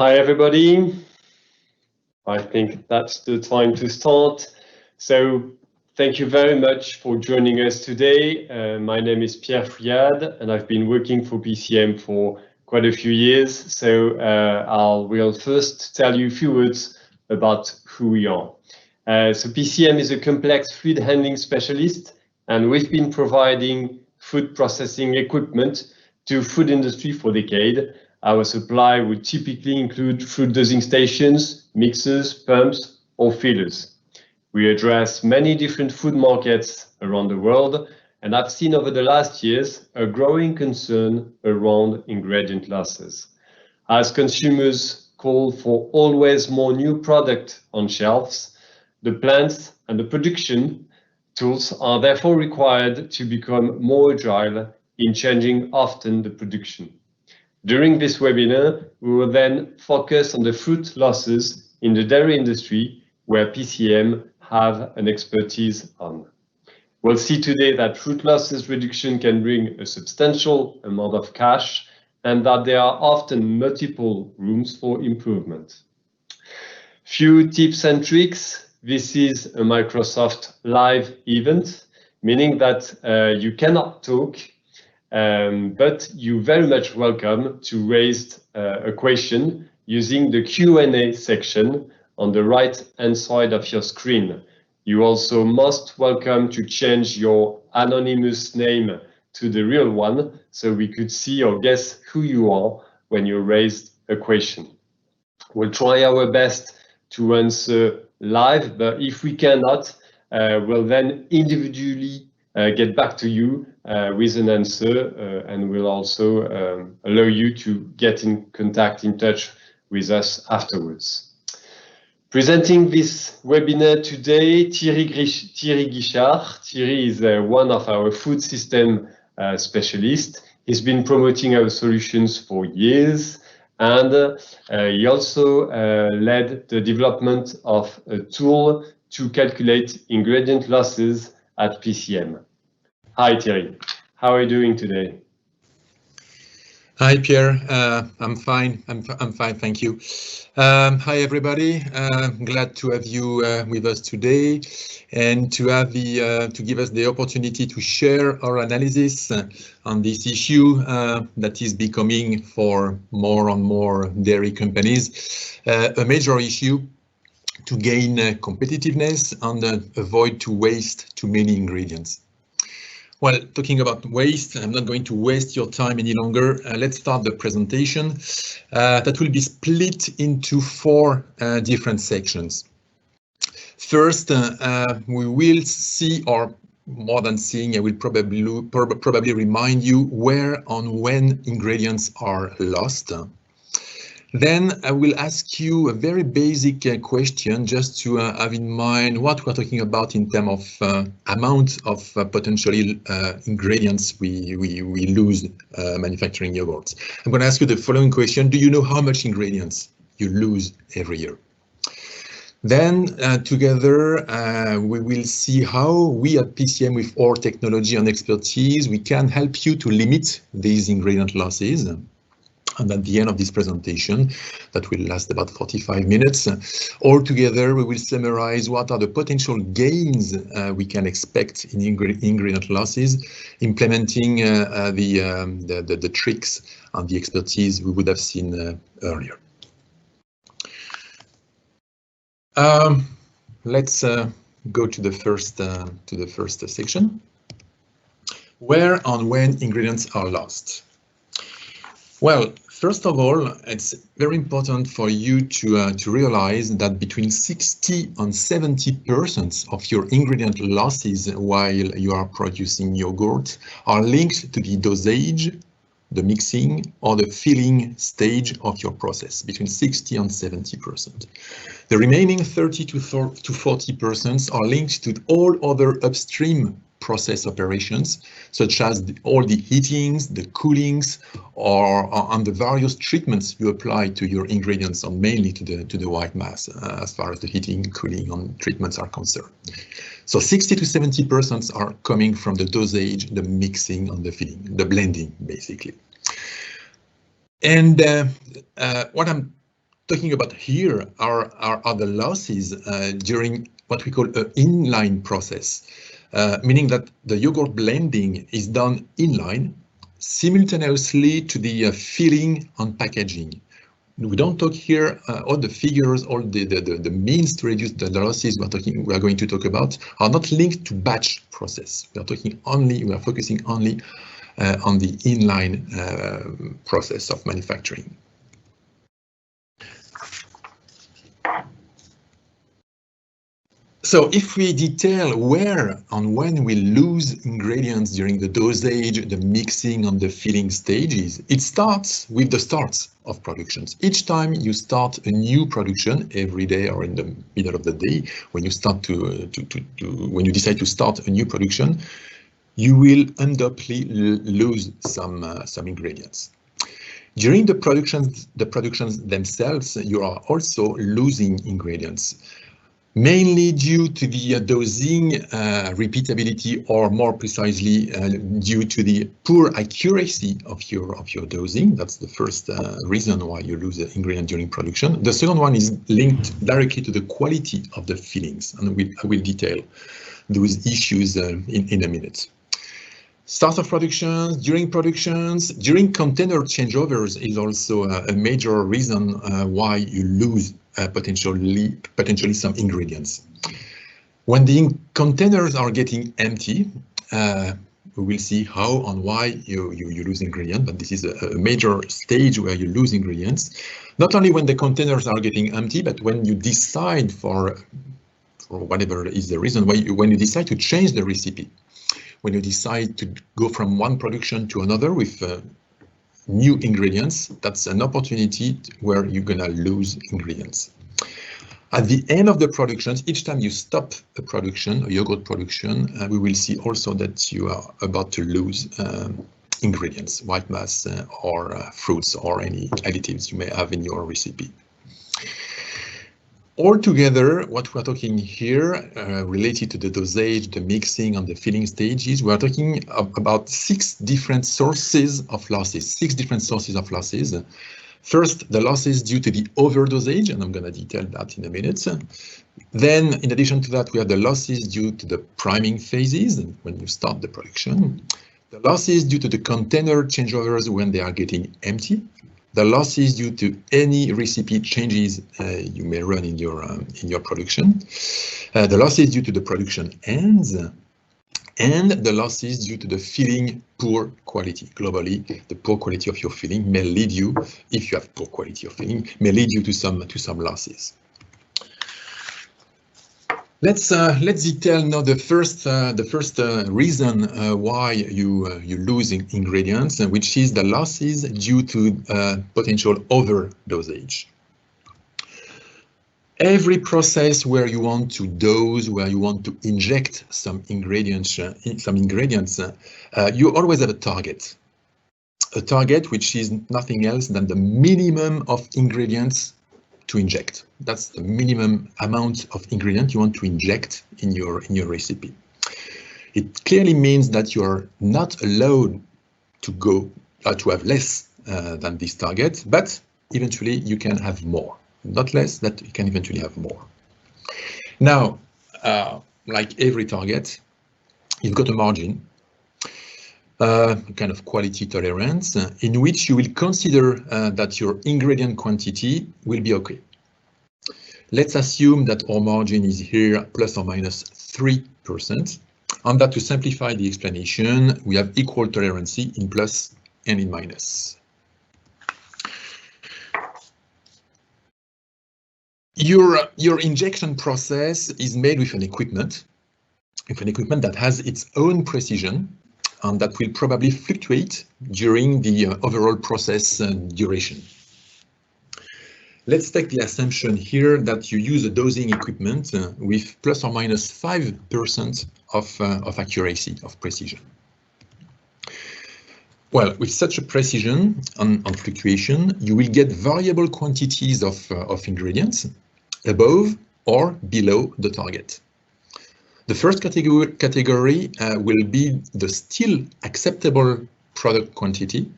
Hi everybody, I think that's the time to start. So thank you very much for joining us today. My name is Pierre Fouillade and I've been working for PCM for quite a few years. So I will first tell you a few words about who we are. So PCM is a complex fluid handling specialist and we've been providing food processing equipment to food industry for decades. Our supply would typically include food dosing stations, mixers, pumps, or fillers. We address many different food markets around the world, and I've seen over the last years a growing concern around ingredient losses. As consumers call for always more new product on shelves, the plants and the production tools are therefore required to become more agile in changing often the production. During this webinar, we will then focus on the fruit losses in the dairy industry, where PCM have an expertise on. We'll see today that fruit losses reduction can bring a substantial amount of cash and that there are often multiple rooms for improvement. Few tips and tricks. This is a Microsoft Live event, meaning that you cannot talk, but you're very much welcome to raise a question using the Q&A section on the right-hand side of your screen. You're also most welcome to change your anonymous name to the real one so we could see or guess who you are when you raise a question. We'll try our best to answer live, but if we cannot, we'll then individually get back to you with an answer, and we'll also allow you to get in touch with us afterwards. Presenting this webinar today, Thierry Guichard. Thierry is one of our food system specialists. He's been promoting our solutions for years, and he also led the development of a tool to calculate ingredient losses at PCM. Hi Thierry, how are you doing today? Hi Pierre, I'm fine. I'm fine, thank you. Hi everybody. Glad to have you with us today, and to have to give us the opportunity to share our analysis on this issue that is becoming for more and more dairy companies a major issue to gain competitiveness and avoid to waste too many ingredients. Well, talking about waste, I'm not going to waste your time any longer. Let's start the presentation. That will be split into four different sections. First, we will see, or more than seeing, I will probably remind you where and when ingredients are lost. Then I will ask you a very basic question just to have in mind what we're talking about in terms of amount of potentially ingredients we lose manufacturing yogurts. I'm going to ask you the following question. Do you know how much ingredients you lose every year? Then together we will see how we at PCM, with our technology and expertise, we can help you to limit these ingredient losses. And at the end of this presentation, that will last about 45 minutes, all together we will summarize what are the potential gains we can expect in ingredient losses, implementing the tricks and the expertise we would have seen earlier. Let's go to the first section. Where and when ingredients are lost. Well, first of all, it's very important for you to realize that between 60 and 70% of your ingredient losses while you are producing yogurt are linked to the dosage, the mixing, or the filling stage of your process, between 60 and 70%. The remaining 30 to 40% are linked to all other upstream process operations, such as all the heatings, the coolings, or on the various treatments you apply to your ingredients, and mainly to the white mass, as far as the heating, cooling, and treatments are concerned. So 60 to 70% are coming from the dosage, the mixing, and the filling, the blending, basically. And what I'm talking about here are the losses during what we call an inline process, meaning that the yogurt blending is done inline simultaneously to the filling and packaging. We don't talk here all the figures, all the means to reduce the losses we are going to talk about are not linked to batch process. We are focusing only on the inline process of manufacturing. So if we detail where and when we lose ingredients during the dosage, the mixing and the filling stages, it starts with the starts of productions. Each time you start a new production every day or in the middle of the day, when you start when you decide to start a new production, you will undoubtedly lose some ingredients. During the productions themselves, you are also losing ingredients, mainly due to the dosing repeatability, or more precisely due to the poor accuracy of your dosing. That's the first reason why you lose the ingredient during production. The second one is linked directly to the quality of the fillings, and I will detail those issues in a minute. Start of productions, during container changeovers is also a major reason why you lose potentially some ingredients. When the containers are getting empty, we will see how and why you lose ingredients, but this is a major stage where you lose ingredients. Not only when the containers are getting empty, but when you decide for whatever is the reason why when you decide to change the recipe, when you decide to go from one production to another with new ingredients, that's an opportunity where you're gonna lose ingredients. At the end of the productions, each time you stop a production, a yogurt production, we will see also that you are about to lose ingredients, white mass or fruits or any additives you may have in your recipe. Altogether, what we're talking here related to the dosage, the mixing and the filling stages, we're talking about 6 different sources of losses, First, the losses due to the overdosage, and I'm going to detail that in a minute. Then, in addition to that, we have the losses due to the priming phases, when you start the production. The losses due to the container changeovers when they are getting empty. The losses due to any recipe changes you may run in your production, the losses due to the production ends, and the losses due to the filling poor quality. Globally, the poor quality of your filling may lead you, if you have poor quality of filling, may lead you to some losses. Let's detail now the first reason why you lose ingredients, which is the losses due to potential overdosage. Every process where you want to dose, where you want to inject some ingredients, you always have a target. A target which is nothing else than the minimum of ingredients to inject. That's the minimum amount of ingredient you want to inject in your recipe. It clearly means that you are not allowed to go to have less than this target, but eventually you can have more. Not less, that you can eventually have more. Now, like every target, you've got a margin, kind of quality tolerance, in which you will consider that your ingredient quantity will be okay. Let's assume that our margin is here plus or minus 3%. And that, to simplify the explanation, we have equal tolerance in plus and in minus. Your injection process is made with an equipment that has its own precision and that will probably fluctuate during the overall process duration. Let's take the assumption here that you use a dosing equipment with plus or minus 5% of accuracy, of precision. Well, with such a precision on fluctuation, you will get variable quantities of ingredients above or below the target. The first category will be the still acceptable product quantity,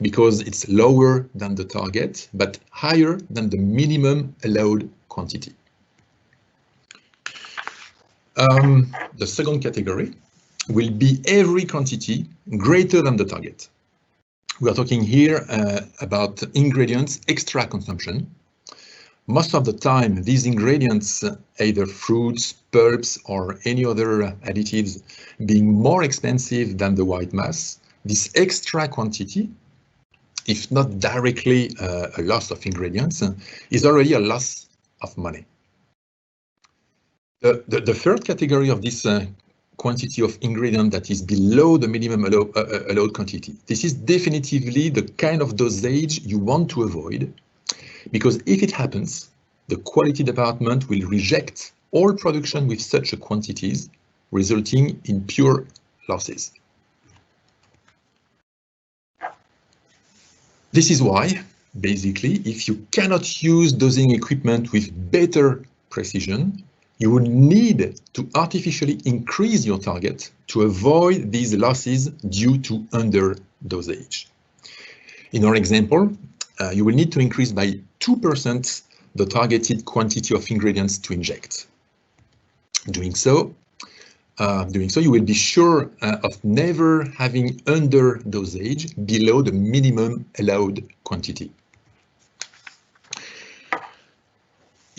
because it's lower than the target, but higher than the minimum allowed quantity. The second category will be every quantity greater than the target. We are talking here about ingredients extra consumption. Most of the time, these ingredients, either fruits, pulps, or any other additives, being more expensive than the white mass, this extra quantity, if not directly a loss of ingredients, is already a loss of money. The third category of this quantity of ingredient that is below the minimum allowed quantity. This is definitively the kind of dosage you want to avoid, because if it happens, the quality department will reject all production with such quantities, resulting in pure losses. This is why, basically, if you cannot use dosing equipment with better precision, you will need to artificially increase your target to avoid these losses due to underdosage. In our example, you will need to increase by 2% the targeted quantity of ingredients to inject. Doing so, you will be sure of never having underdosage below the minimum allowed quantity.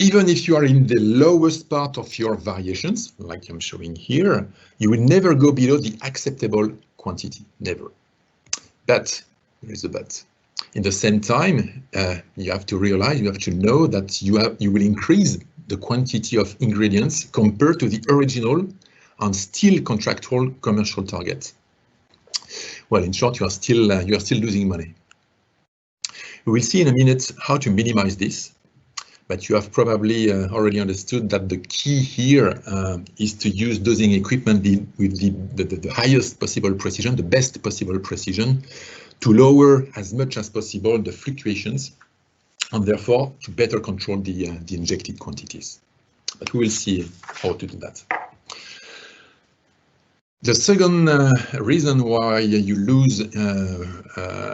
Even if you are in the lowest part of your variations, like I'm showing here, you will never go below the acceptable quantity, never. But, there is a but. In the same time, you have to realize, you have to know that you will increase the quantity of ingredients compared to the original and still contractual commercial target. Well, in short, you are still losing money. We will see in a minute how to minimize this. But you have probably already understood that the key here is to use dosing equipment with the highest possible precision, the best possible precision, to lower as much as possible the fluctuations, and therefore to better control the injected quantities. But we will see how to do that. The second reason why you lose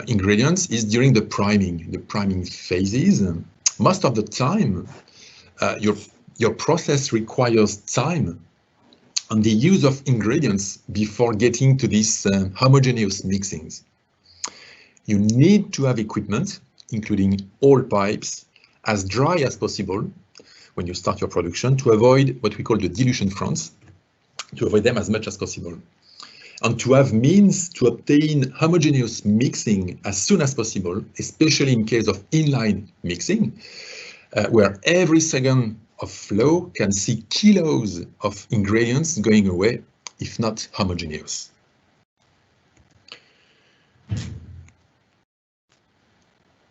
ingredients is during the priming phases. Most of the time, your process requires time and the use of ingredients before getting to these homogeneous mixings. You need to have equipment, including all pipes, as dry as possible when you start your production to avoid what we call the dilution fronts, to avoid them as much as possible. And to have means to obtain homogeneous mixing as soon as possible, especially in case of inline mixing, where every second of flow can see kilos of ingredients going away, if not homogeneous.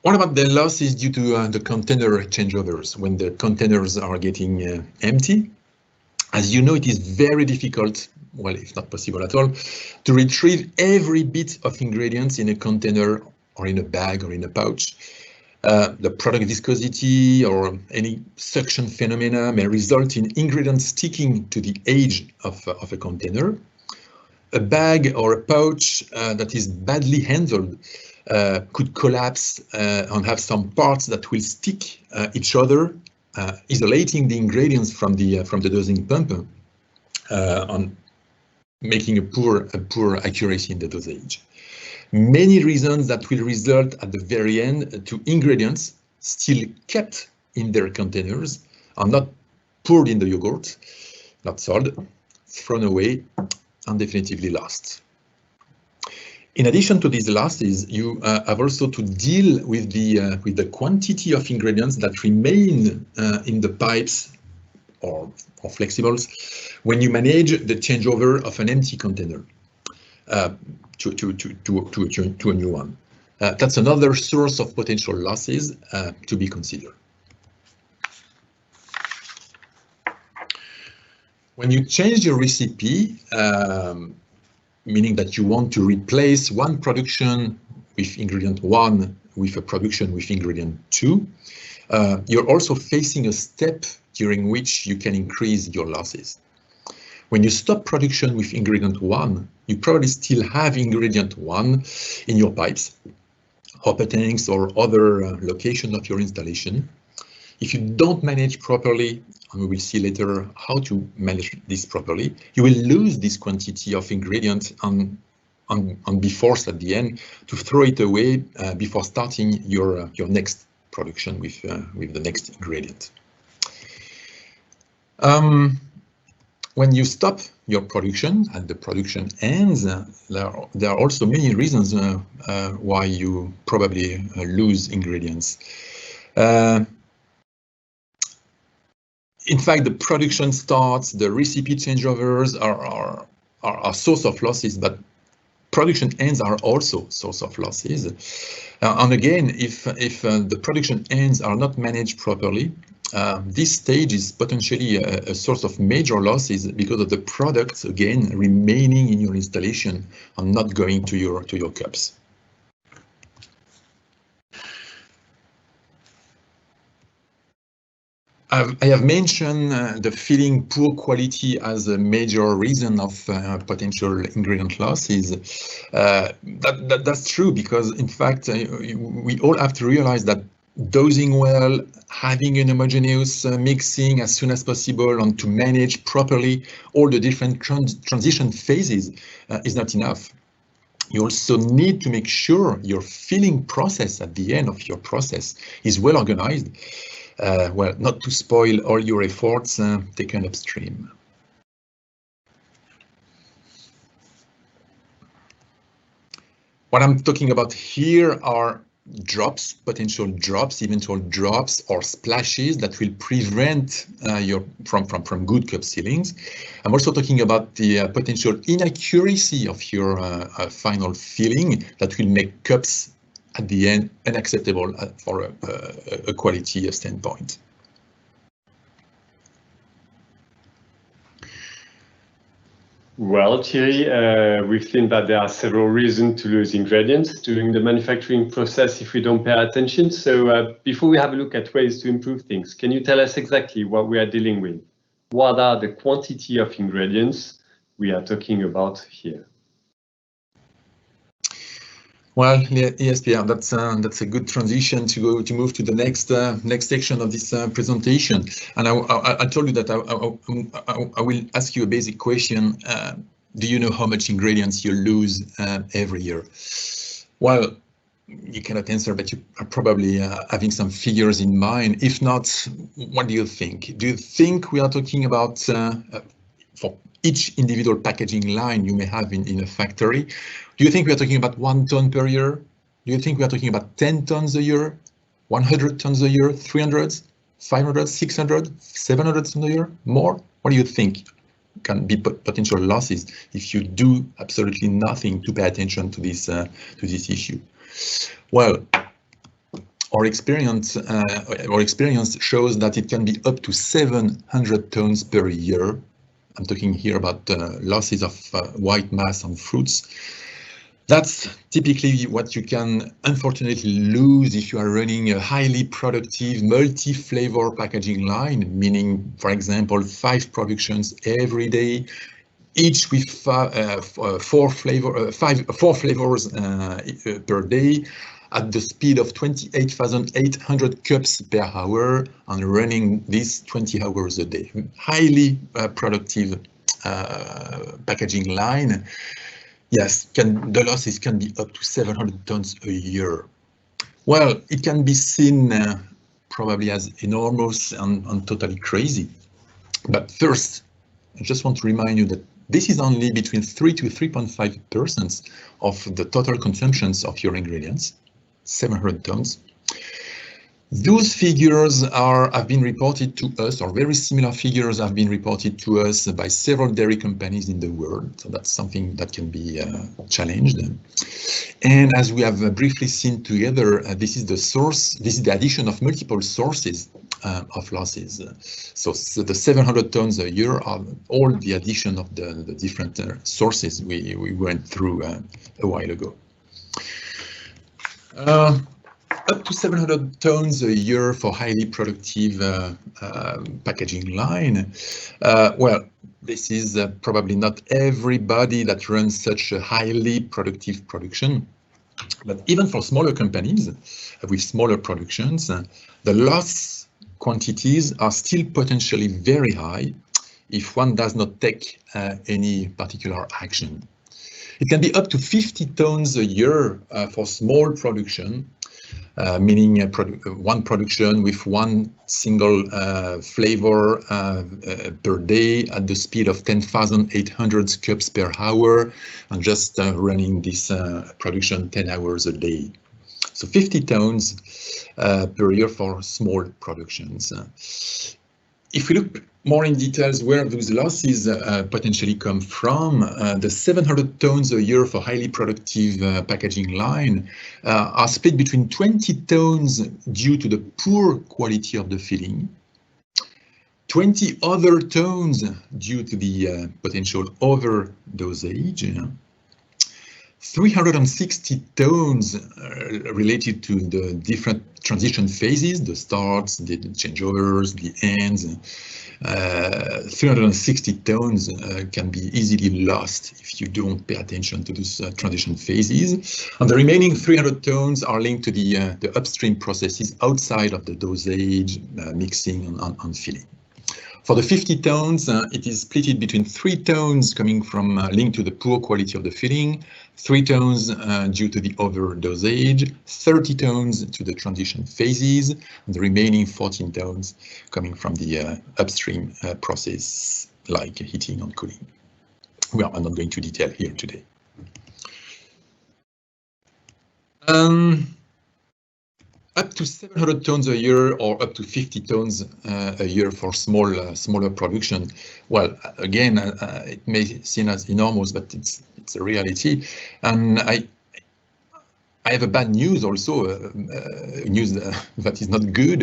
What about the losses due to the container changeovers when the containers are getting empty? As you know, it is very difficult, well, if not possible at all, to retrieve every bit of ingredients in a container or in a bag or in a pouch. The product viscosity or any suction phenomena may result in ingredients sticking to the edge of a container. A bag or a pouch that is badly handled could collapse and have some parts that will stick each other, isolating the ingredients from the dosing pump, and making a poor accuracy in the dosage. Many reasons that will result at the very end to ingredients still kept in their containers are not poured in the yogurt, not sold, thrown away, and definitively lost. In addition to these losses, you have also to deal with the quantity of ingredients that remain in the pipes or flexibles when you manage the changeover of an empty container to a new one. That's another source of potential losses to be considered. When you change your recipe, meaning that you want to replace one production with ingredient 1 with a production with ingredient 2, you're also facing a step during which you can increase your losses. When you stop production with ingredient 1, you probably still have ingredient 1 in your pipes, hopper tanks or other location of your installation. If you don't manage properly, and we will see later how to manage this properly, you will lose this quantity of ingredient and be forced at the end to throw it away before starting your next production with the next ingredient. When you stop your production and the production ends, there are also many reasons why you probably lose ingredients. In fact, the production starts, the recipe changeovers are a source of losses, but production ends are also source of losses. And again, if the production ends are not managed properly, this stage is potentially a source of major losses because of the products again remaining in your installation and not going to your cups. I have mentioned the feeling poor quality as a major reason of potential ingredient losses. That's true because, in fact, we all have to realize that dosing well, having an homogeneous mixing as soon as possible, and to manage properly all the different transition phases is not enough. You also need to make sure your filling process at the end of your process is well organized. Well, not to spoil all your efforts taken upstream. What I'm talking about here are drops, potential drops, eventual drops or splashes that will prevent your from good cup sealings. I'm also talking about the potential inaccuracy of your final filling that will make cups at the end unacceptable for a quality standpoint. Well, Thierry, we've seen that there are several reasons to lose ingredients during the manufacturing process if we don't pay attention. So before we have a look at ways to improve things, can you tell us exactly what we are dealing with? What are the quantity of ingredients we are talking about here? Well, yes, Pierre, that's a good transition to move to the next section of this presentation. And I told you that I will ask you a basic question. Do you know how much ingredients you lose every year? Well, you cannot answer, but you are probably having some figures in mind. If not, what do you think? Do you think we are talking about for each individual packaging line you may have in a factory? Do you think we are talking about 1 ton per year? Do you think we are talking about 10 tons a year, 100 tons a year, 300, 500, 600, 700 tons a year, more? What do you think can be potential losses if you do absolutely nothing to pay attention to this issue? Well, our experience shows that it can be up to 700 tons per year. I'm talking here about losses of white mass on fruits. That's typically what you can unfortunately lose if you are running a highly productive multi-flavor packaging line, meaning, for example, 5 productions every day, each with 4 flavors per day, at the speed of 28,800 cups per hour, and running this 20 hours a day. Highly productive packaging line. Yes, the losses can be up to 700 tons a year. Well, it can be seen probably as enormous and totally crazy. But first, I just want to remind you that this is only between 3 to 3.5% of the total consumptions of your ingredients, 700 tons. Those figures have been reported to us, or very similar figures have been reported to us by several dairy companies in the world. So that's something that can be challenged. And as we have briefly seen together, this is the addition of multiple sources of losses. So the 700 tons a year are all the addition of the different sources we went through a while ago. Up to 700 tons a year for highly productive packaging line. Well, this is probably not everybody that runs such a highly productive production. But even for smaller companies with smaller productions, the loss quantities are still potentially very high if one does not take any particular action. It can be up to 50 tons a year for small production, meaning one production with one single flavor per day at the speed of 10,800 cups per hour, and just running this production 10 hours a day. So 50 tons per year for small productions. If we look more in details where those losses potentially come from, the 700 tons a year for highly productive packaging line are split between 20 tons due to the poor quality of the filling, 20 other tons due to the potential overdosage, 360 tons related to the different transition phases, the starts, the changeovers, the ends. 360 tons can be easily lost if you don't pay attention to those transition phases. And the remaining 300 tons are linked to the upstream processes outside of the dosage, mixing and filling. For the 50 tons, it is split between 3 tons coming from linked to the poor quality of the filling, 3 tons due to the overdosage, 30 tons to the transition phases, and the remaining 14 tons coming from the upstream process like heating and cooling. Well, I'm not going to detail here today. Up to 700 tons a year or up to 50 tons a year for smaller production. Well, again, it may seem as enormous, but it's a reality. And I have a bad news also, news that is not good.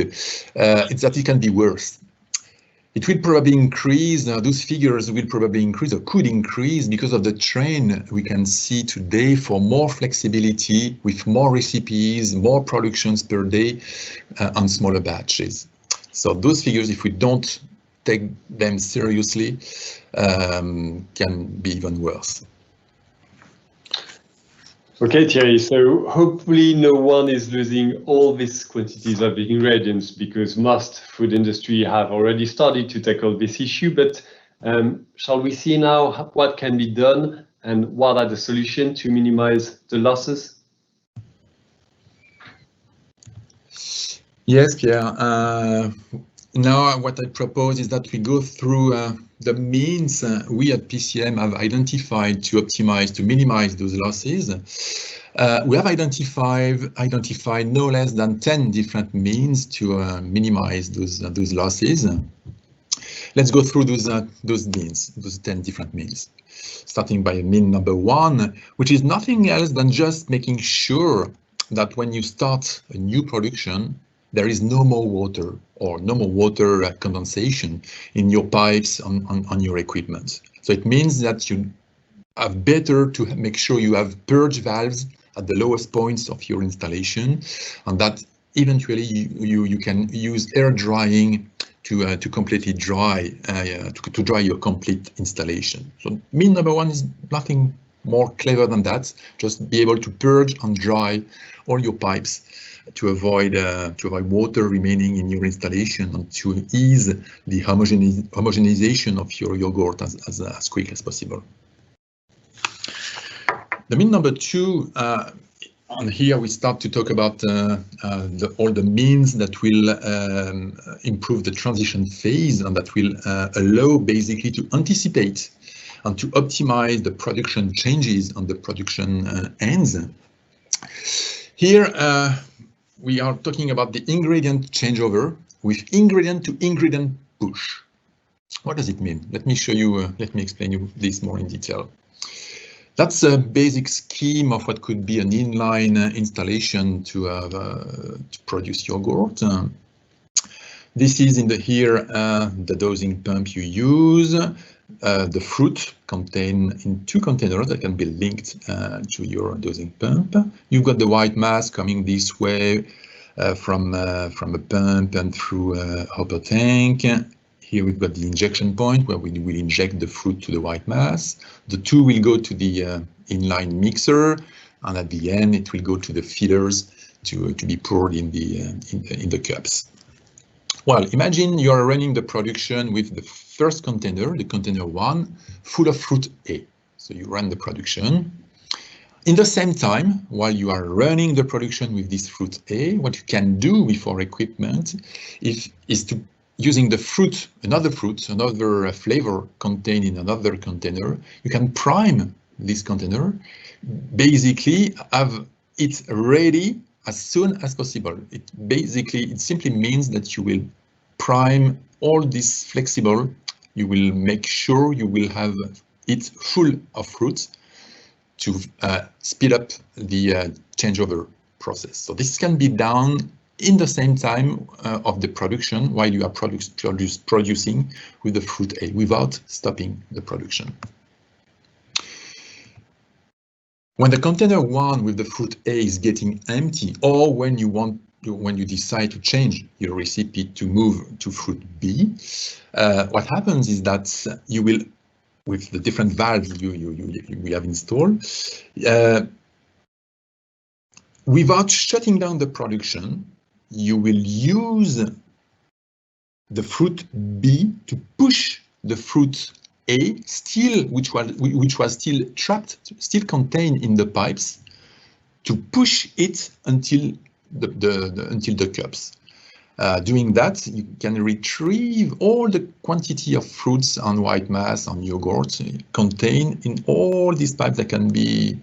It's that it can be worse. It will probably increase, those figures will probably increase or could increase because of the trend we can see today for more flexibility with more recipes, more productions per day on smaller batches. So those figures, if we don't take them seriously, can be even worse. Okay, Thierry, so hopefully no one is losing all these quantities of the ingredients because most food industry have already started to tackle this issue, but shall we see now what can be done and what are the solutions to minimize the losses? Yes, Pierre. Now what I propose is that we go through the means we at PCM have identified to optimize, to minimize those losses. We have identified no less than 10 different means to minimize those losses. Let's go through those means, those 10 different means. Starting by mean number 1, which is nothing else than just making sure that when you start a new production, there is no more water or no more water condensation in your pipes on your equipment. So it means that you have better to make sure you have purge valves at the lowest points of your installation, and that eventually you can use air drying to completely dry to dry your complete installation. So mean number 1 is nothing more clever than that. Just be able to purge and dry all your pipes to avoid water remaining in your installation and to ease the homogenization of your yogurt as quick as possible. The mean number 2, and here we start to talk about all the means that will improve the transition phase and that will allow basically to anticipate and to optimize the production changes on the production ends. Here we are talking about the ingredient changeover with ingredient to ingredient push. What does it mean? Let me show you, let me explain you this more in detail. That's a basic scheme of what could be an inline installation to produce yogurt. This is here the dosing pump you use. The fruit contained in 2 containers that can be linked to your dosing pump. You've got the white mass coming this way from a pump and through a hopper tank. Here we've got the injection point where we will inject the fruit to the white mass. The 2 will go to the inline mixer. and at the end it will go to the fillers to be poured in the cups. Well, imagine you are running the production with the first container, the container 1, full of fruit A. So you run the production. In the same time, while you are running the production with this fruit A, what you can do with our equipment is to using the fruit, another flavor contained in another container, you can prime this container, basically have it ready as soon as possible. It simply means that you will prime all this flexible. You will make sure you will have it full of fruits to speed up the changeover process. So this can be done in the same time of the production while you are producing with the fruit A without stopping the production. When the container 1 with the fruit A is getting empty, or when you decide to change your recipe to move to fruit B, what happens is that you will, with the different valves we have installed, without shutting down the production, you will use the fruit B to push the fruit A, which was still trapped, still contained in the pipes, to push it until the cups. Doing that, you can retrieve all the quantity of fruits and white mass and yogurt contained in all these pipes that can be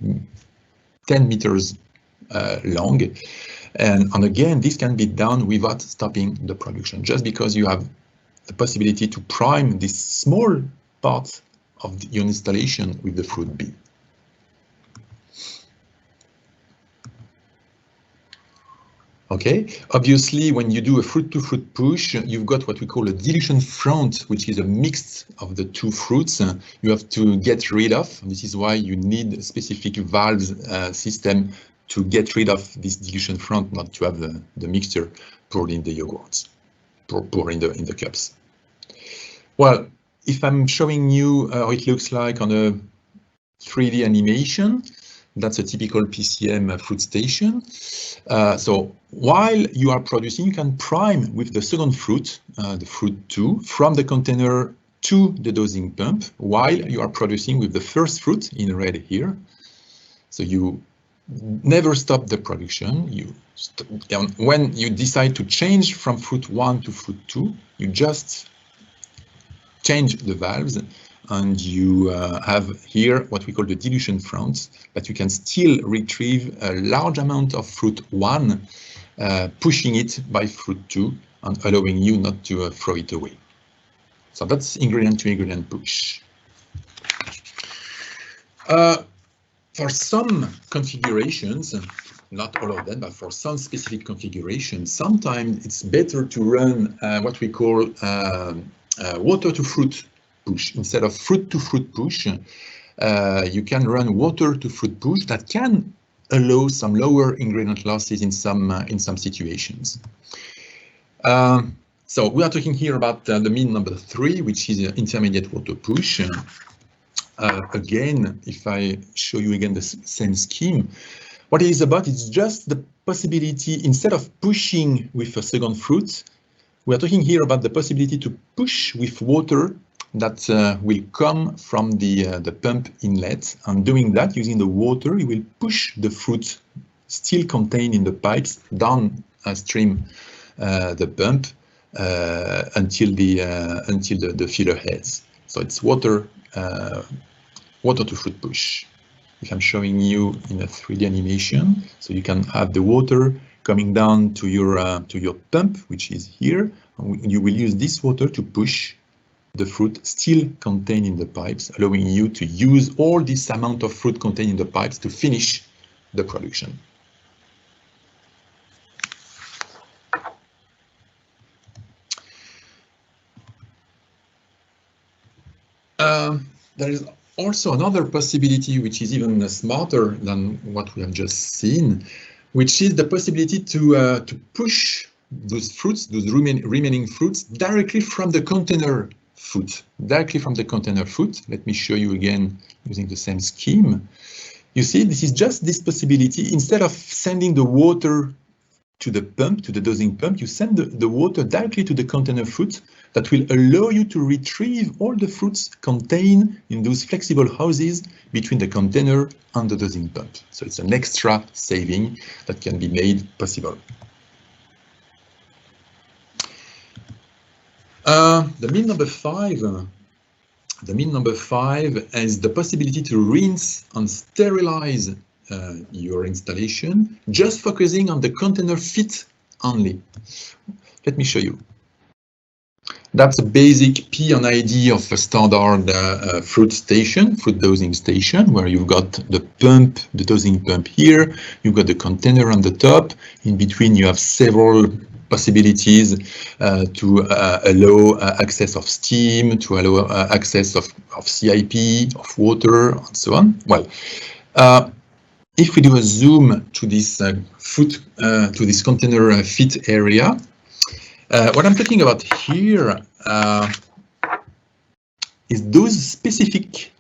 10 meters long. And again, this can be done without stopping the production, just because you have the possibility to prime this small part of your installation with the fruit B. Okay, obviously, when you do a fruit-to-fruit push, you've got what we call a dilution front, which is a mix of the two fruits. You have to get rid of. This is why you need a specific valves system to get rid of this dilution front, not to have the mixture poured in the yogurts, poured in the cups. Well, if I'm showing you how it looks like on a 3D animation, that's a typical PCM fruit station. So while you are producing, you can prime with the second fruit, the fruit 2, from the container to the dosing pump, while you are producing with the first fruit in red here. So you never stop the production. When you decide to change from fruit 1 to fruit 2, you just change the valves, and you have here what we call the dilution front, but you can still retrieve a large amount of fruit 1, pushing it by fruit 2 and allowing you not to throw it away. So that's ingredient to ingredient push. For some configurations, not all of them, but for some specific configurations, sometimes it's better to run what we call water to fruit push. Instead of fruit to fruit push, you can run water to fruit push that can allow some lower ingredient losses in some situations. So we are talking here about the mean number 3, which is intermediate water push. Again, if I show you again the same scheme, what it is about is just the possibility, instead of pushing with a second fruit, we are talking here about the possibility to push with water that will come from the pump inlet. And doing that, using the water, you will push the fruit still contained in the pipes downstream the pump until the filler heads. So it's water to fruit push. If I'm showing you in a 3D animation, so you can have the water coming down to your pump, which is here. You will use this water to push the fruit still contained in the pipes, allowing you to use all this amount of fruit contained in the pipes to finish the production. There is also another possibility, which is even smarter than what we have just seen, which is the possibility to push those fruits, those remaining fruits, directly from the container foot. Let me show you again using the same scheme. You see, this is just this possibility. Instead of sending the water to the pump, to the dosing pump, you send the water directly to the container fruit that will allow you to retrieve all the fruits contained in those flexible houses between the container and the dosing pump. So it's an extra saving that can be made possible. The mean number five is the possibility to rinse and sterilize your installation, just focusing on the container fit only. Let me show you. That's a basic P and ID of a standard fruit dosing station, where you've got the pump, the dosing pump here, you've got the container on the top. In between, you have several possibilities to allow access of steam, to allow access of CIP, of water, and so on. Well, if we do a zoom to this to this container fit area, what I'm talking about here is those specific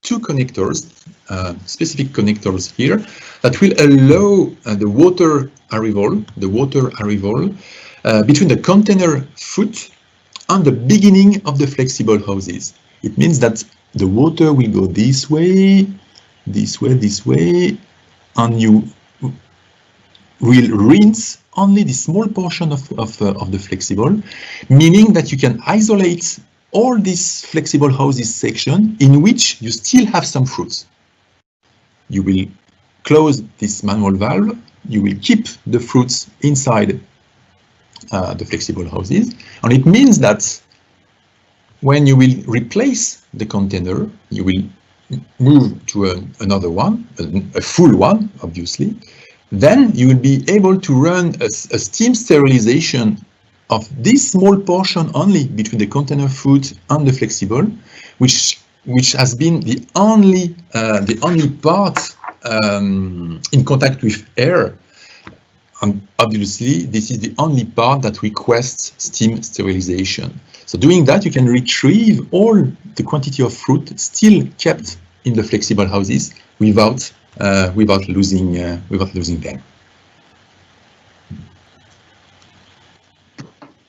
connectors here that will allow the water arrival between the container foot and the beginning of the flexible houses. It means that the water will go this way, and you will rinse only the small portion of the flexible, meaning that you can isolate all these flexible houses section in which you still have some fruits. You will close this manual valve, you will keep the fruits inside the flexible houses, and it means that when you will replace the container, you will move to another one, a full one, obviously. Then you will be able to run a steam sterilization of this small portion only between the container foot and the flexible, which has been the only part in contact with air. And obviously, this is the only part that requests steam sterilization. So doing that, you can retrieve all the quantity of fruit still kept in the flexible houses without losing them.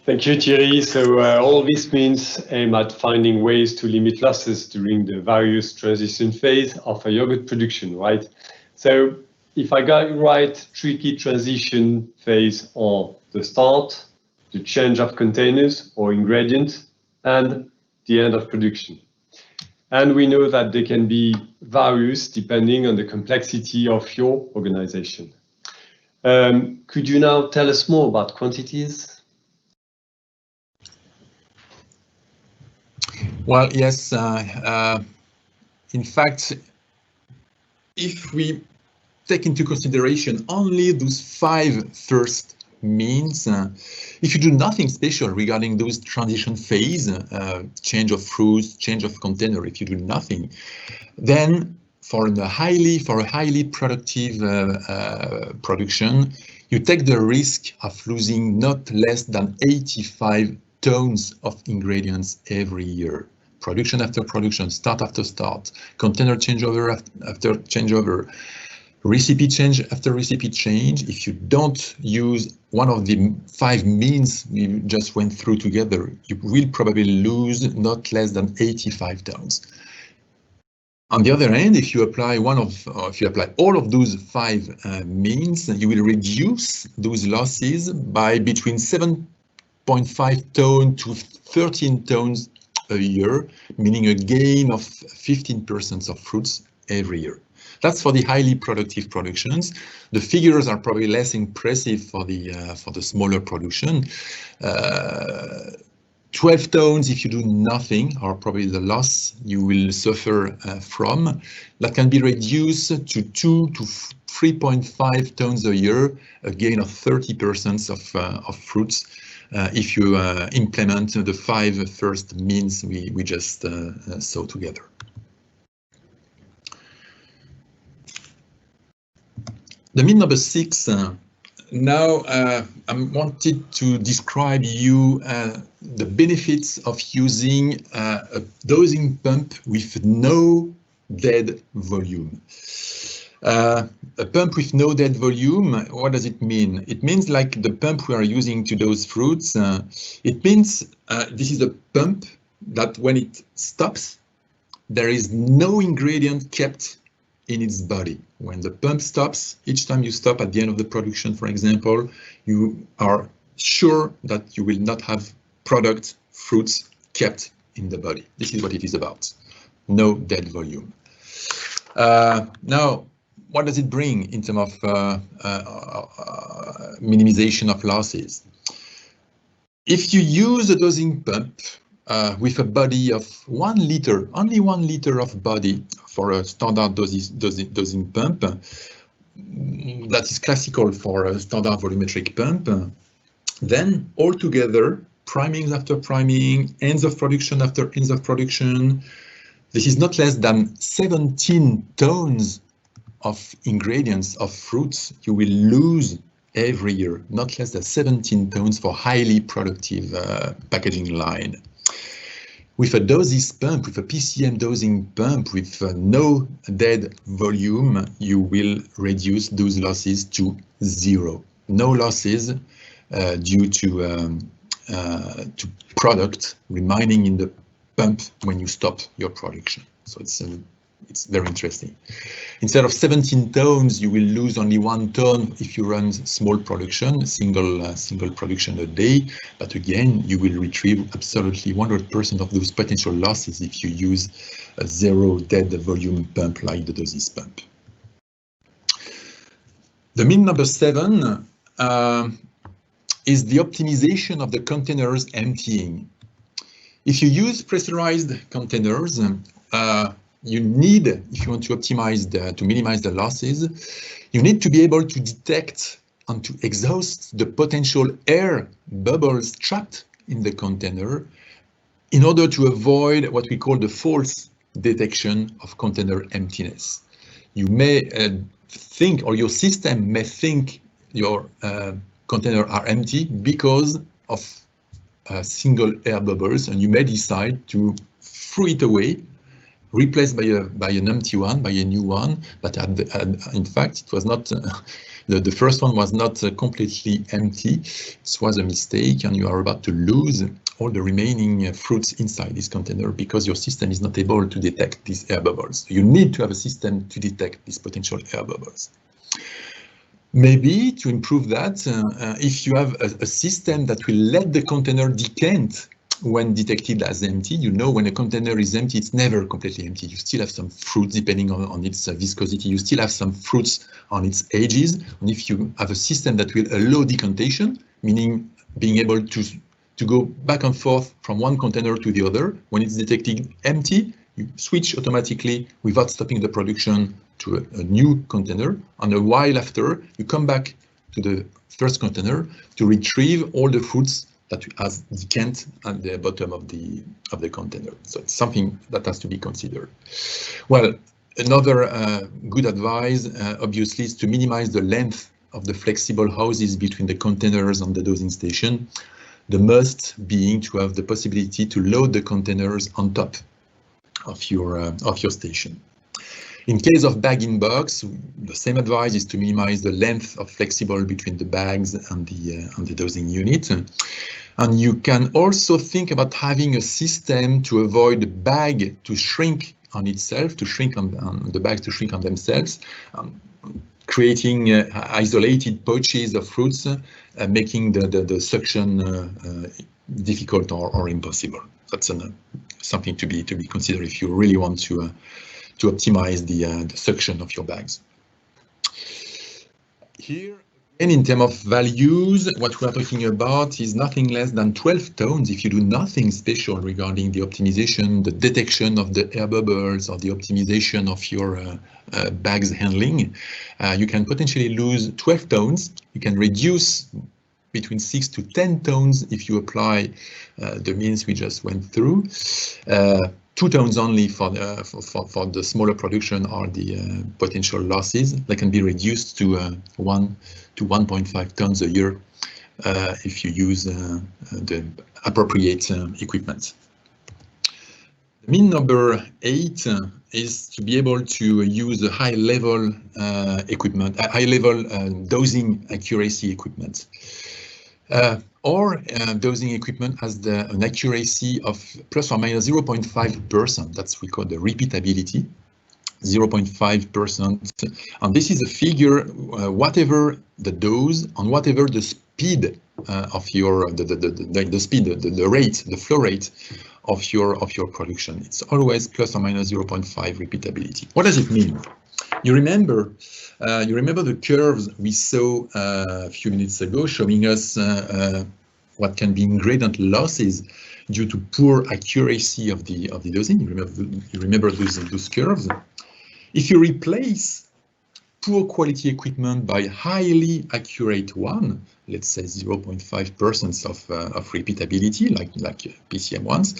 Thank you, Thierry. So all this means aim at finding ways to limit losses during the various transition phase of a yogurt production, right? So if I got it right, tricky transition phase are the start, the change of containers or ingredients, and the end of production. And we know that they can be various depending on the complexity of your organization. Could you now tell us more about quantities? Well, yes. In fact, if we take into consideration only those 5 first means, if you do nothing special regarding those transition phase, change of fruits, change of container, if you do nothing, then for a highly productive production, you take the risk of losing not less than 85 tons of ingredients every year. Production after production, start after start, container changeover after changeover, recipe change after recipe change. If you don't use one of the 5 means we just went through together, you will probably lose not less than 85 tons. On the other hand, if you apply all of those 5 means, you will reduce those losses by between 7.5 tons to 13 tons a year, meaning a gain of 15% of fruits every year. That's for the highly productive productions. The figures are probably less impressive for the smaller production. 12 tons if you do nothing are probably the loss you will suffer from. That can be reduced to 2 to 3.5 tons a year, a gain of 30% of fruits if you implement the 5 first means we just saw together. The mean number 6. Now I wanted to describe you the benefits of using a dosing pump with no dead volume. A pump with no dead volume, what does it mean? It means like the pump we are using to dose fruits. It means this is a pump that when it stops, there is no ingredient kept in its body. When the pump stops, each time you stop at the end of the production, for example, you are sure that you will not have fruits kept in the body. This is what it is about. No dead volume. Now, what does it bring in terms of minimization of losses? If you use a dosing pump with a body of 1 liter, only 1 liter of body for a standard dosing pump, that is classical for a standard volumetric pump, then altogether, primings after priming, ends of production after ends of production, this is not less than 17 tons of ingredients of fruits you will lose every year, not less than 17 tons for highly productive packaging line. With a doses pump, with a PCM dosing pump, with no dead volume, you will reduce those losses to 0. No losses due to product remaining in the pump when you stop your production. So it's very interesting. Instead of 17 tons, you will lose only 1 ton if you run small production, single production a day. But again, you will retrieve absolutely 100% of those potential losses if you use a 0 dead volume pump like the doses pump. The myth number 7 is the optimization of the containers emptying. If you use pressurized containers, you need, if you want to optimize to minimize the losses, you need to be able to detect and to exhaust the potential air bubbles trapped in the container in order to avoid what we call the false detection of container emptiness. You may think, or your system may think your container are empty because of single air bubbles, and you may decide to throw it away, replaced by an empty one, by a new one. But in fact, it was not the first one was not completely empty. It was a mistake, and you are about to lose all the remaining fruits inside this container because your system is not able to detect these air bubbles. You need to have a system to detect these potential air bubbles. Maybe to improve that, if you have a system that will let the container decant when detected as empty, you know when a container is empty, it's never completely empty. You still have some fruits depending on its viscosity. You still have some fruits on its edges. And if you have a system that will allow decantation, meaning being able to go back and forth from one container to the other, when it's detected empty, you switch automatically without stopping the production to a new container, and a while after you come back to the first container to retrieve all the fruits that has decant at the bottom of the container. So it's something that has to be considered. Well, another good advice, obviously, is to minimize the length of the flexible houses between the containers and the dosing station. The must being to have the possibility to load the containers on top of your station. In case of bag-in-box, the same advice is to minimize the length of flexible between the bags and the dosing unit. And you can also think about having a system to avoid the bag to shrink on itself, to shrink on the bags to shrink on themselves, creating isolated pouches of fruits, making the suction difficult or impossible. That's something to be considered if you really want to optimize the suction of your bags. Here, and in terms of values, what we are talking about is nothing less than 12 tons if you do nothing special regarding the optimization, the detection of the air bubbles, or the optimization of your bags handling. You can potentially lose 12 tons. You can reduce between 6 to 10 tons if you apply the means we just went through. 2 tons only for the smaller production are the potential losses. They can be reduced to 1 to 1.5 tons a year if you use the appropriate equipment. Mean number 8 is to be able to use a high-level equipment, high-level dosing accuracy equipment. Or dosing equipment has an accuracy of plus or minus 0.5%. That's we call the repeatability, 0.5%. And this is a figure, whatever the dose and whatever the speed of your the speed, the rate, the flow rate of your production. It's always plus or minus 0.5 repeatability. What does it mean? You remember the curves we saw a few minutes ago, showing us what can be ingredient losses due to poor accuracy of the dosing. You remember those curves. If you replace poor quality equipment by highly accurate one, let's say 0.5% of repeatability, like PCM ones,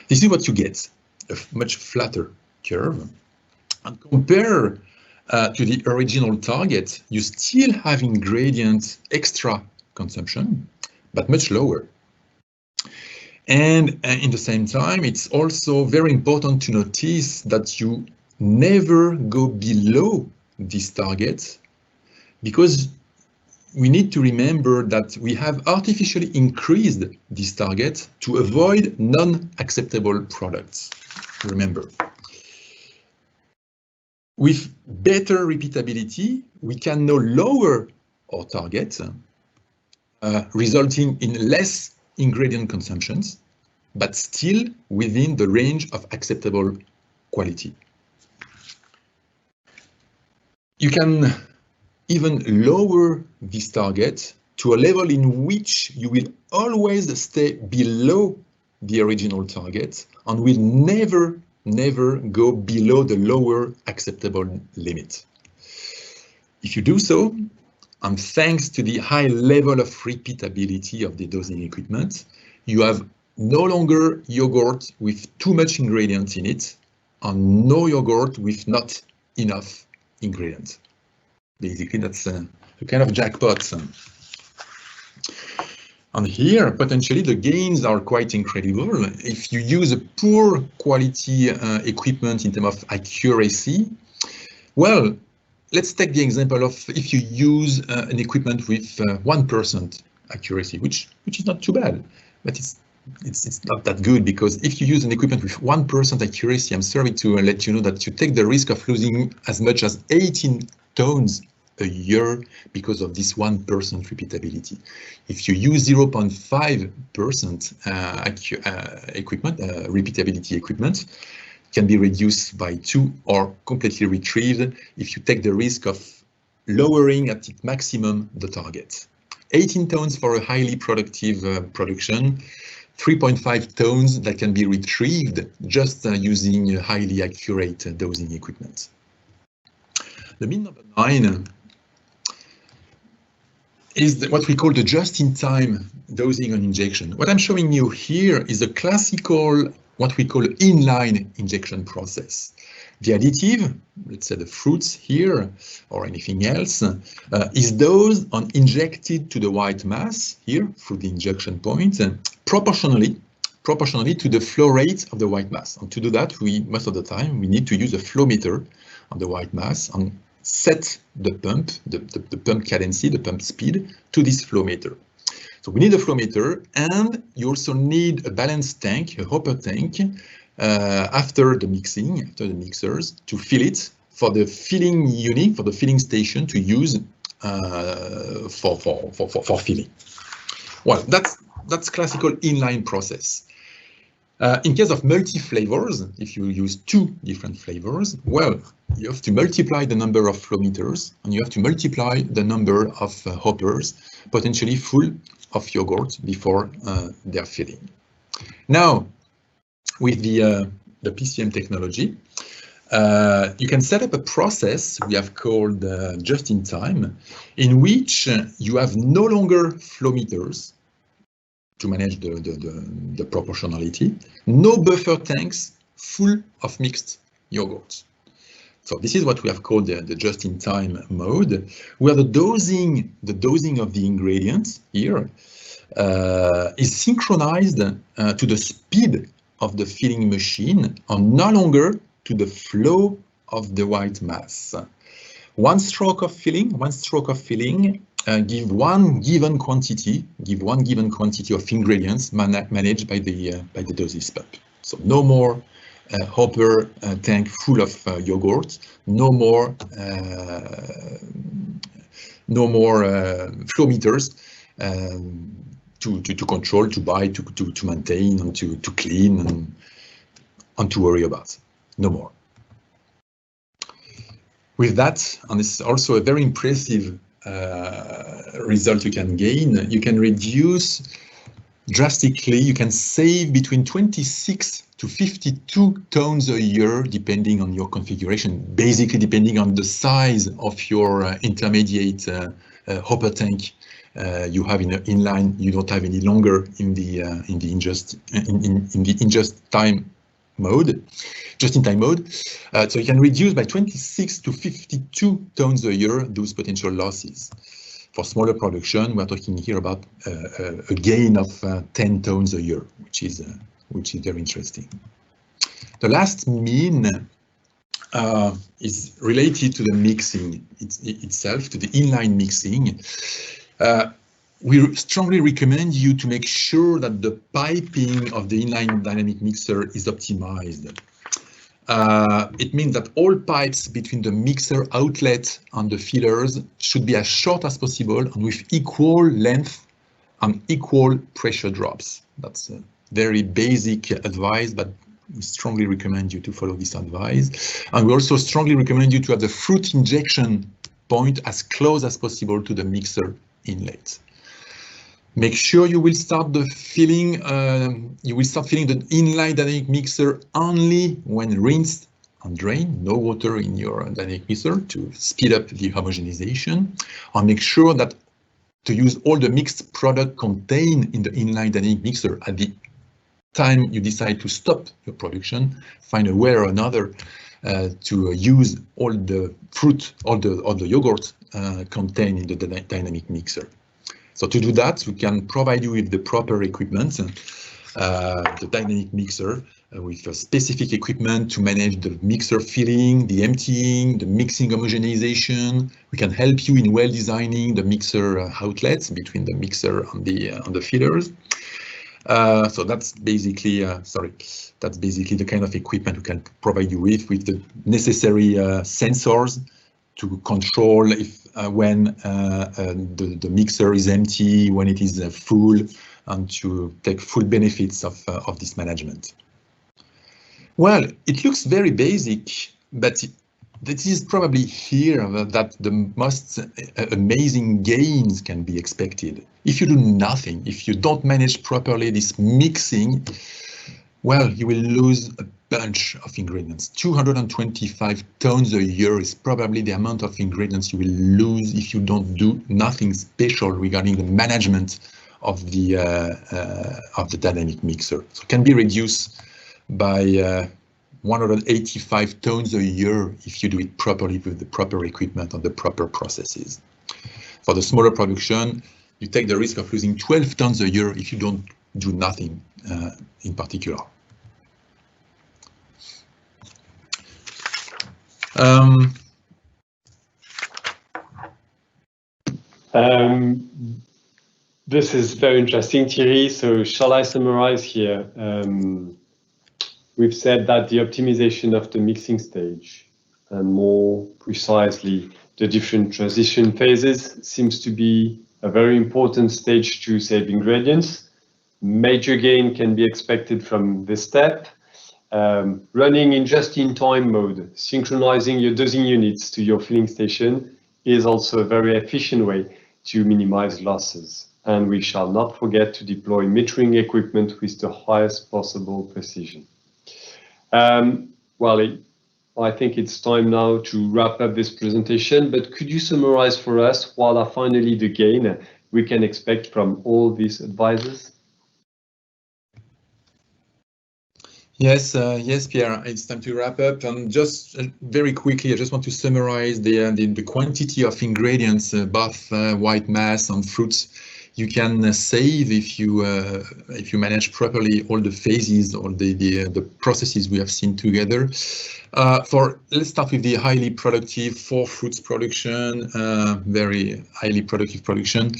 this is what you get: a much flatter curve. And compare to the original target, you still have ingredient extra consumption, but much lower. And in the same time, it's also very important to notice that you never go below this target, because we need to remember that we have artificially increased this target to avoid non-acceptable products. Remember. With better repeatability, we can now lower our target, resulting in less ingredient consumptions, but still within the range of acceptable quality. You can even lower this target to a level in which you will always stay below the original target and will never go below the lower acceptable limit. If you do so, and thanks to the high level of repeatability of the dosing equipment, you have no longer yogurt with too much ingredients in it, and no yogurt with not enough ingredients. Basically, that's a kind of jackpot. And here, potentially, the gains are quite incredible. If you use a poor quality equipment in terms of accuracy, well, let's take the example of if you use an equipment with 1% accuracy, which is not too bad, but it's not that good, because if you use an equipment with 1% accuracy, I'm sorry to let you know that you take the risk of losing as much as 18 tons a year because of this 1% repeatability. If you use 0.5% equipment, repeatability equipment, can be reduced by 2 or completely retrieved if you take the risk of lowering at its maximum the target. 18 tons for a highly productive production, 3.5 tons that can be retrieved just using highly accurate dosing equipment. The mean number 9 is what we call the just-in-time dosing and injection. What I'm showing you here is a classical, what we call inline injection process. The additive, let's say the fruits here or anything else, is dosed and injected to the white mass here through the injection point, proportionally to the flow rate of the white mass. And to do that, most of the time, we need to use a flow meter on the white mass and set the pump, the pump cadency, the pump speed to this flow meter. So we need a flow meter, and you also need a balance tank, a hopper tank, after the mixing, after the mixers, to fill it for the filling unit, for the filling station to use for filling. Well, that's classical inline process. In case of multi-flavors, if you use 2 different flavors, well, you have to multiply the number of flow meters, and you have to multiply the number of hoppers, potentially full of yogurt before their filling. Now, with the PCM technology, you can set up a process we have called just-in-time, in which you have no longer flow meters to manage the proportionality, no buffer tanks full of mixed yogurt. So this is what we have called the just-in-time mode, where the dosing of the ingredients here is synchronized to the speed of the filling machine and no longer to the flow of the white mass. One stroke of filling, give one given quantity of ingredients managed by the dosage pump. So no more hopper tank full of yogurt, no more flow meters to control, to buy, to maintain, and to clean, and to worry about. No more. With that, and this is also a very impressive result you can gain, you can reduce drastically, you can save between 26 to 52 tons a year, depending on your configuration, basically depending on the size of your intermediate hopper tank you have in the inline. You don't have any longer in the just-in-time mode. So you can reduce by 26 to 52 tons a year those potential losses. For smaller production, we're talking here about a gain of 10 tons a year, which is very interesting. The last mean is related to the mixing itself, to the inline mixing. We strongly recommend you to make sure that the piping of the inline dynamic mixer is optimized. It means that all pipes between the mixer outlet and the fillers should be as short as possible and with equal length and equal pressure drops. That's a very basic advice, but we strongly recommend you to follow this advice. And we also strongly recommend you to have the fruit injection point as close as possible to the mixer inlet. Make sure you will start the filling. You will start filling the inline dynamic mixer only when rinsed and drained. No water in your dynamic mixer to speed up the homogenization. And make sure that to use all the mixed product contained in the inline dynamic mixer at the time you decide to stop your production. Find a way or another to use all the fruit, all the yogurt contained in the dynamic mixer. So to do that, we can provide you with the proper equipment, the dynamic mixer, with specific equipment to manage the mixer filling, the emptying, the mixing homogenization. We can help you in well designing the mixer outlets between the mixer and the fillers. So that's basically the kind of equipment we can provide you with the necessary sensors to control if when the mixer is empty, when it is full, and to take full benefits of this management. Well, it looks very basic, but it is probably here that the most amazing gains can be expected. If you do nothing, if you don't manage properly this mixing, well, you will lose a bunch of ingredients. 225 tons a year is probably the amount of ingredients you will lose if you don't do nothing special regarding the management of the dynamic mixer. So it can be reduced by 185 tons a year if you do it properly with the proper equipment and the proper processes. For the smaller production, you take the risk of losing 12 tons a year if you don't do nothing in particular. This is very interesting, Thierry. So shall I summarize here? We've said that the optimization of the mixing stage, and more precisely the different transition phases, seems to be a very important stage to save ingredients. Major gain can be expected from this step. Running in just-in-time mode, synchronizing your dosing units to your filling station is also a very efficient way to minimize losses. And we shall not forget to deploy metering equipment with the highest possible precision. I think it's time now to wrap up this presentation, but could you summarize for us what are finally the gain we can expect from all these advices? Yes, Pierre, it's time to wrap up. And just very quickly, I just want to summarize the quantity of ingredients, both white mass and fruits, you can save if you manage properly all the phases or the processes we have seen together. Let's start with the highly productive for fruits production, very highly productive production.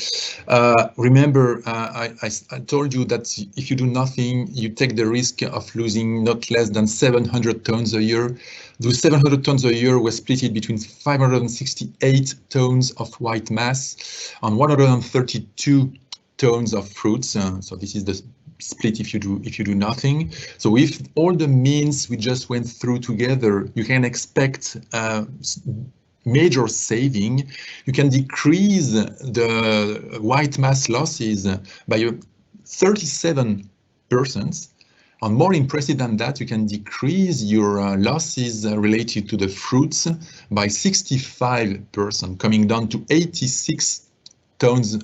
Remember, I told you that if you do nothing, you take the risk of losing not less than 700 tons a year. Those 700 tons a year were split between 568 tons of white mass and 132 tons of fruits. So this is the split if you do nothing. So with all the means we just went through together, you can expect major saving. You can decrease the white mass losses by 37%. And more impressive than that, you can decrease your losses related to the fruits by 65%, coming down to 86 tons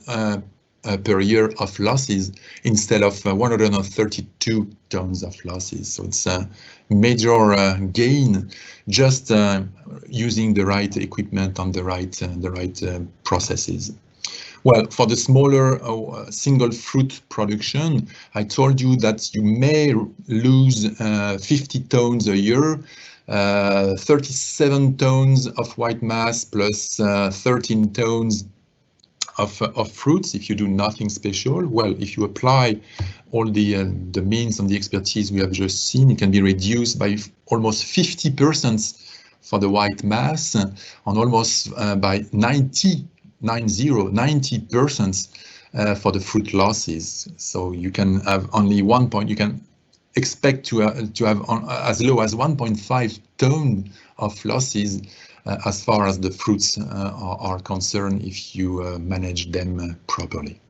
per year of losses instead of 132 tons of losses. So it's a major gain just using the right equipment and the right processes. Well, for the smaller single fruit production, I told you that you may lose 50 tons a year, 37 tons of white mass plus 13 tons of fruits if you do nothing special. Well, if you apply all the means and the expertise we have just seen, it can be reduced by almost 50% for the white mass and almost by 90% for the fruit losses. So you can have only 1 point. You can expect to have as low as 1.5 ton of losses as far as the fruits are concerned if you manage them properly.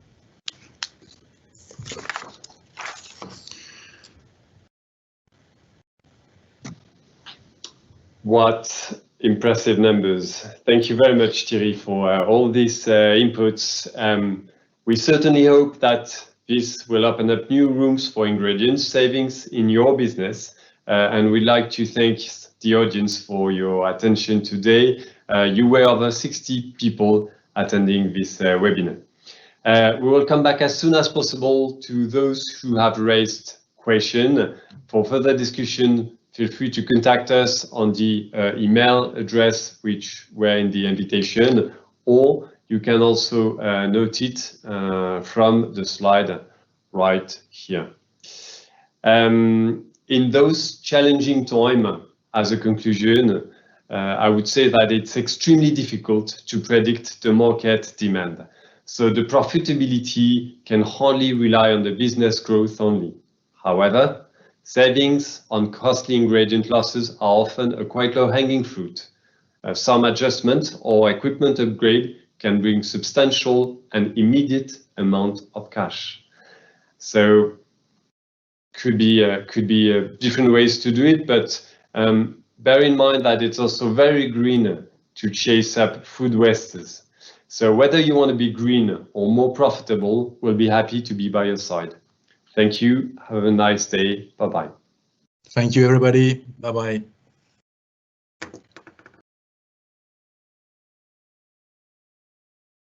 What impressive numbers. Thank you very much, Thierry, for all these inputs. We certainly hope that this will open up new rooms for ingredient savings in your business. And we'd like to thank the audience for your attention today. You were over 60 people attending this webinar. We will come back as soon as possible to those who have raised questions. For further discussion, feel free to contact us on the email address which were in the invitation, or you can also note it from the slide right here. In those challenging times, as a conclusion, I would say that it's extremely difficult to predict the market demand. So the profitability can hardly rely on the business growth only. However, savings on costly ingredient losses are often a quite low-hanging fruit. Some adjustment or equipment upgrade can bring substantial and immediate amount of cash. So could be different ways to do it, but bear in mind that it's also very green to chase up food wastes. So whether you want to be green or more profitable, we'll be happy to be by your side. Thank you. Have a nice day. Bye-bye. Thank you, everybody. Bye-bye.